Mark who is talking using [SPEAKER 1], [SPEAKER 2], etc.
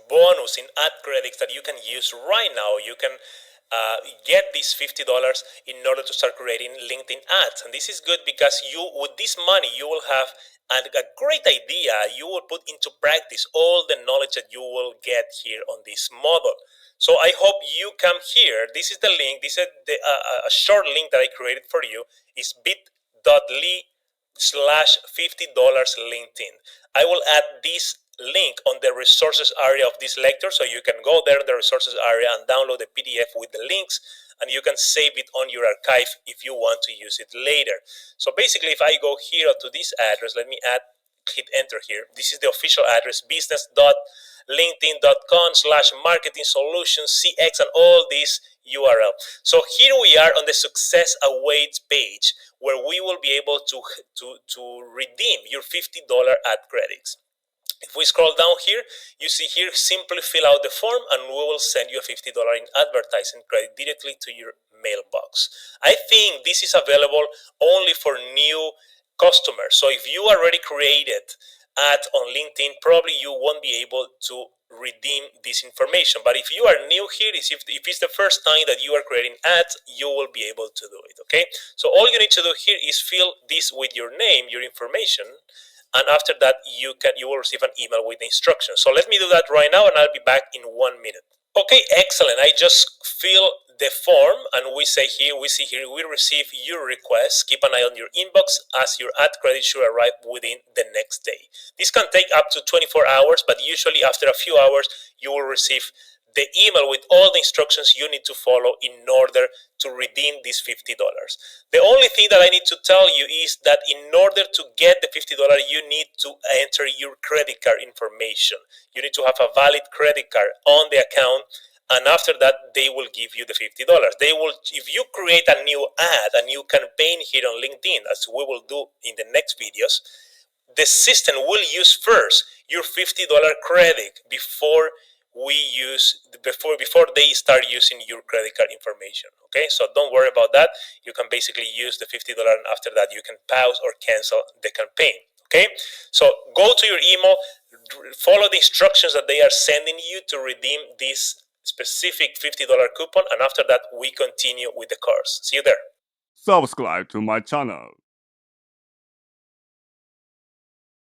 [SPEAKER 1] bonus in ad credits that you can use right now. You can get these $50 in order to start creating LinkedIn ads. And this is good because with this money, you will have a great idea. You will put into practice all the knowledge that you will get here on this model. So I hope you come here. This is the link. This is a short link that I created for you. Is bit.ly/$50 LinkedIn. I will add this link on the resources area of this lecture, so you can go there in the resources area and download the PDF with the links, and you can save it on your archive if you want to use it later. So basically, if I go here to this address, let me hit enter here. This is the official address, business.linkedin.com/marketing solutions CX, and all these URL. So here we are on the success awaits page, where we will be able to redeem your $50 ad credits. If we scroll down here, you see here, simply fill out the form and we will send you a $50 in advertising credit directly to your mailbox. I think this is available only for new customers. So if you already created ad on LinkedIn, probably you won't be able to redeem this information. But if you are new here, if it's the first time that you are creating ads, you will be able to do it. Okay, so all you need to do here is fill this with your name, your information, and after that you will receive an email with the instructions. So let me do that right now and I'll be back in 1 minute. Okay, excellent. I just fill the form and we see here we receive your request. Keep an eye on your inbox as your ad credit should arrive within the next day. This can take up to 24 hours, but usually after a few hours you will receive the email with all the instructions you need to follow in order to redeem these $50. The only thing that I need to tell you is that in order to get the $50, you need to enter your credit card information. You need to have a valid credit card on the account, and after that they will give you the $50. If you create a new ad, a new campaign here on LinkedIn, as we will do in the next videos, the system will use first your $50 credit before they start using your credit card information. Okay, so don't worry about that. You can basically use the $50, and after that you can pause or cancel the campaign. Okay, so go to your email, follow the instructions that they are sending you to redeem this specific $50 coupon, and after that we continue with the course. See you there.
[SPEAKER 2] Subscribe to my channel.